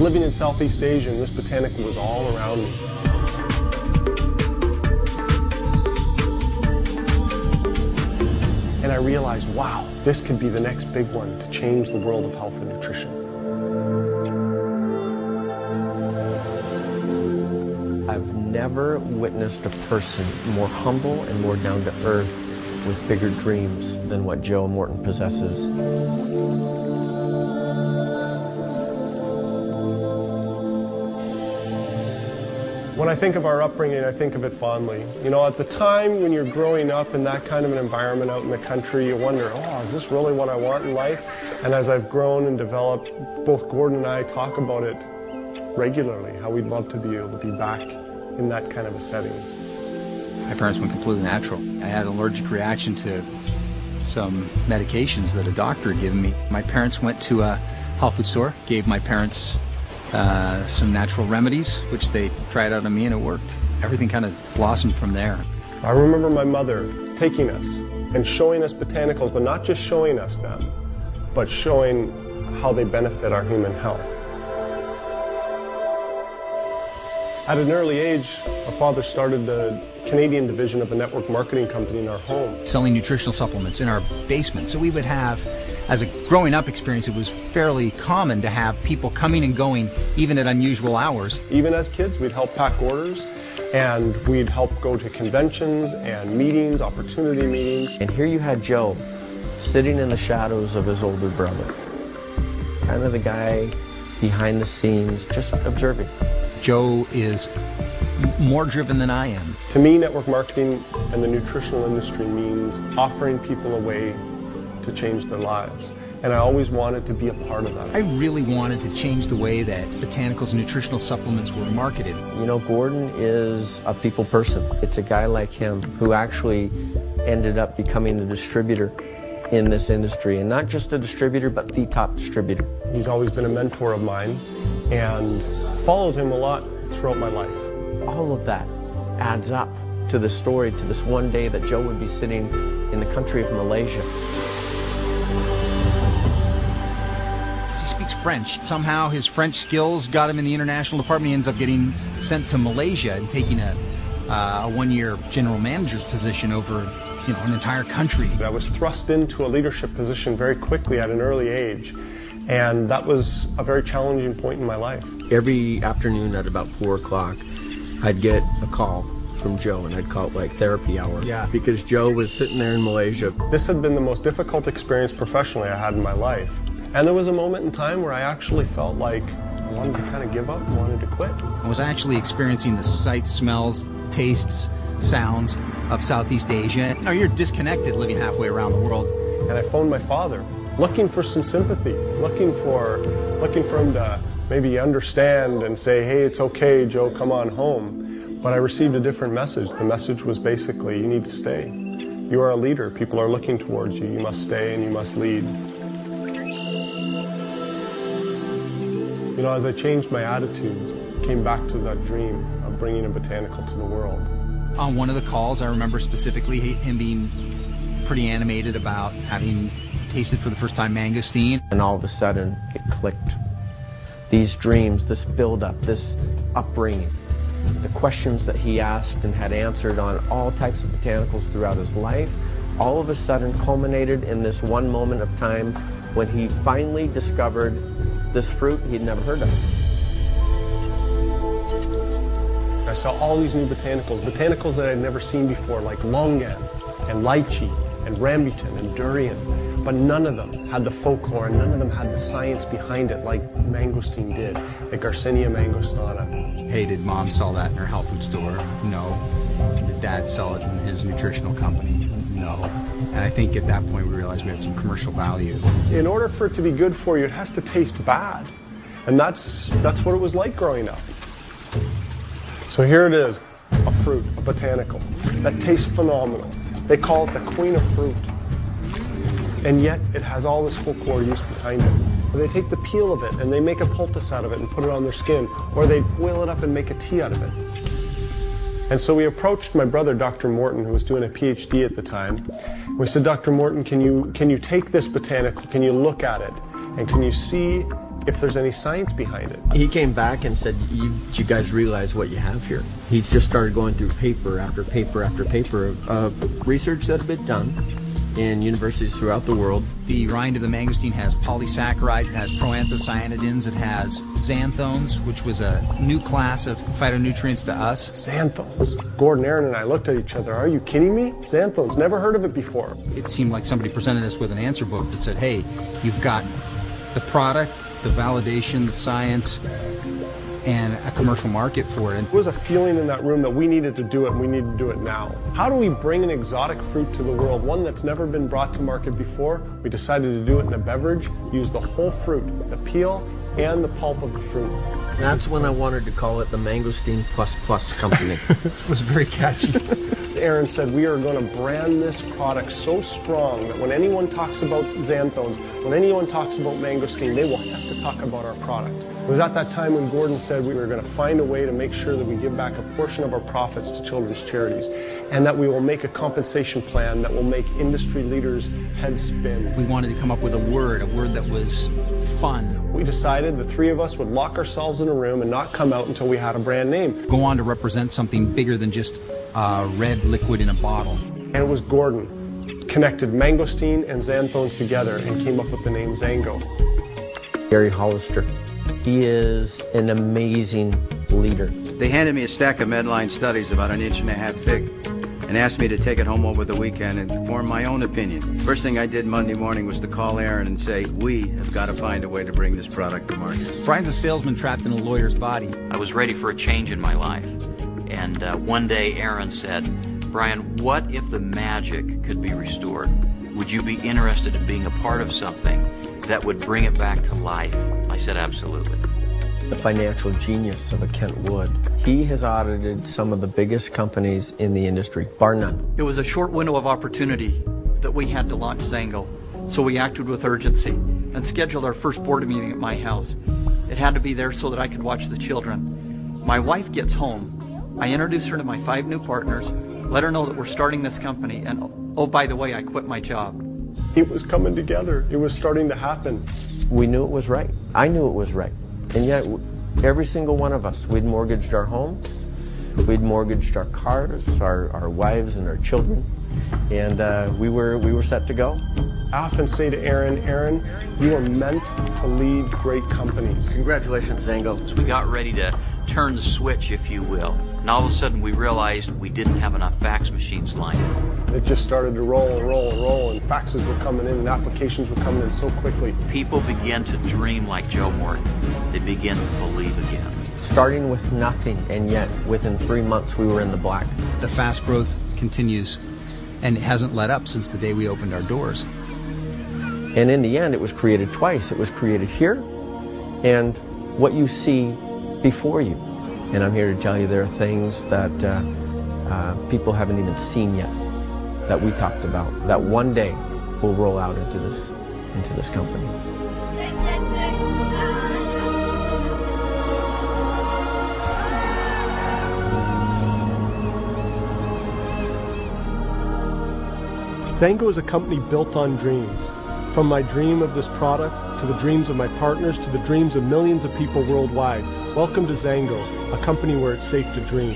was living in Southeast Asia and this botanical was all around me. And I realized, wow, this could be the next big one to change the world of health and nutrition. I've never witnessed a person more humble and more down to earth with bigger dreams than what Joe Morton possesses. When I think of our upbringing, I think of it fondly. You know, at the time when you're growing up in that kind of an environment out in the country, you wonder, oh, is this really what I want in life? And as I've grown and developed, both Gordon and I talk about it regularly, how we'd love to be able to be back in that kind of a setting. My parents went completely natural. I had an allergic reaction to some medications that a doctor had given me. My parents went to a health food store, gave my parents some natural remedies, which they tried out on me, and it worked. Everything kind of blossomed from there. I remember my mother taking us and showing us botanicals, but not just showing us them, but showing how they benefit our human health. At an early age, our father started the Canadian division of a network marketing company in our home. Selling nutritional supplements in our basement. So we would have, as a growing up experience, it was fairly common to have people coming and going, even at unusual hours. Even as kids, we'd help pack orders, and we'd help go to conventions and meetings, opportunity meetings. And here you had Joe, sitting in the shadows of his older brother. Kind of the guy behind the scenes, just observing. Joe is more driven than I am. To me, network marketing and the nutritional industry means offering people a way to change their lives. And I always wanted to be a part of that. I really wanted to change the way that botanicals and nutritional supplements were marketed. You know, Gordon is a people person. It's a guy like him who actually ended up becoming a distributor in this industry. And not just a distributor, but the top distributor. He's always been a mentor of mine and followed him a lot throughout my life. All of that adds up to the story, to this one day that Joe would be sitting in the country of Malaysia. He speaks French. Somehow his French skills got him in the international department. He ends up getting sent to Malaysia and taking a one-year general manager's position over, you know, an entire country. I was thrust into a leadership position very quickly at an early age, and that was a very challenging point in my life. Every afternoon at about 4 o'clock, I'd get a call from Joe, and I'd call it like therapy hour. Yeah. Because Joe was sitting there in Malaysia. This had been the most difficult experience professionally I had in my life. And there was a moment in time where I actually felt like I wanted to kind of give up, wanted to quit. I was actually experiencing the sights, smells, tastes, sounds of Southeast Asia. You know, you're disconnected living halfway around the world. And I phoned my father, looking for some sympathy, looking for him to maybe understand and say, hey, it's okay, Joe, come on home. But I received a different message. The message was basically, you need to stay. You are a leader. People are looking towards you. You must stay and you must lead. You know, as I changed my attitude, came back to that dream of bringing a botanical to the world. On one of the calls, I remember specifically him being pretty animated about having tasted for the first time mangosteen. And all of a sudden, it clicked. These dreams, this build-up, this upbringing, the questions that he asked and had answered on all types of botanicals throughout his life, all of a sudden culminated in this one moment of time when he finally discovered this fruit he'd never heard of. I saw all these new botanicals that I'd never seen before, like longan and lychee and rambutan and durian, but none of them had the folklore and none of them had the science behind it like mangosteen did, the Garcinia mangostana. Hey, did Mom sell that in her health food store? No. Did Dad sell it in his nutritional company? No. And I think at that point we realized we had some commercial value. In order for it to be good for you, it has to taste bad. And that's what it was like growing up. So here it is, a fruit, a botanical, that tastes phenomenal. They call it the queen of fruit. And yet it has all this folklore use behind it. They take the peel of it and they make a poultice out of it and put it on their skin, or they boil it up and make a tea out of it. And so we approached my brother, Dr. Morton, who was doing a PhD at the time. We said, Dr. Morton, can you take this botanical, can you look at it, and can you see if there's any science behind it. He came back and said, you guys realize what you have here. He's just started going through paper after paper after paper of research that had been done in universities throughout the world. The rind of the mangosteen has polysaccharides, it has proanthocyanidins, it has xanthones, which was a new class of phytonutrients to us. Xanthones. Gordon, Aaron, and I looked at each other. Are you kidding me? Xanthones. Never heard of it before. It seemed like somebody presented us with an answer book that said, hey, you've got the product, the validation, the science, and a commercial market for it. There was a feeling in that room that we needed to do it, and we need to do it now. How do we bring an exotic fruit to the world, one that's never been brought to market before? We decided to do it in a beverage, use the whole fruit, the peel and the pulp of the fruit. That's when I wanted to call it the Mangosteen Plus Plus Company. It was very catchy. Aaron said we are going to brand this product so strong that when anyone talks about xanthones, when anyone talks about mangosteen, they will have to talk about our product. It was at that time when Gordon said we were going to find a way to make sure that we give back a portion of our profits to children's charities, and that we will make a compensation plan that will make industry leaders' heads spin. We wanted to come up with a word that was fun. We decided the three of us would lock ourselves in a room and not come out until we had a brand name. Go on to represent something bigger than just red liquid in a bottle. And it was Gordon. Connected mangosteen and xanthones together and came up with the name Zango. Gary Hollister. He is an amazing leader. They handed me a stack of Medline studies about 1.5 inches thick and asked me to take it home over the weekend and form my own opinion. First thing I did Monday morning was to call Aaron and say, we have got to find a way to bring this product to market. Brian's a salesman trapped in a lawyer's body. I was ready for a change in my life. And one day Aaron said, Brian, what if the magic could be restored? Would you be interested in being a part of something that would bring it back to life? I said, absolutely. The financial genius of a Kent Wood. He has audited some of the biggest companies in the industry, bar none. It was a short window of opportunity that we had to launch Zango, so we acted with urgency and scheduled our first board meeting at my house. It had to be there so that I could watch the children. My wife gets home. I introduce her to my 5 new partners, let her know that we're starting this company, and oh, by the way, I quit my job. It was coming together. It was starting to happen. We knew it was right. I knew it was right. And yet, every single one of us, we'd mortgaged our homes, we'd mortgaged our cars, our wives and our children, and we were set to go. I often say to Aaron, Aaron, you are meant to lead great companies. Congratulations, Zango. So we got ready to turn the switch, if you will. And all of a sudden we realized we didn't have enough fax machines lined up. It just started to roll and roll and roll, and faxes were coming in and applications were coming in so quickly. People began to dream like Joe Morton. They began to believe again. Starting with nothing, and yet within 3 months we were in the black. The fast growth continues, and it hasn't let up since the day we opened our doors. And in the end, it was created twice. It was created here, and what you see before you. And I'm here to tell you there are things that people haven't even seen yet, that we talked about, that one day will roll out into this company. Zango is a company built on dreams. From my dream of this product, to the dreams of my partners, to the dreams of millions of people worldwide. Welcome to Zango, a company where it's safe to dream.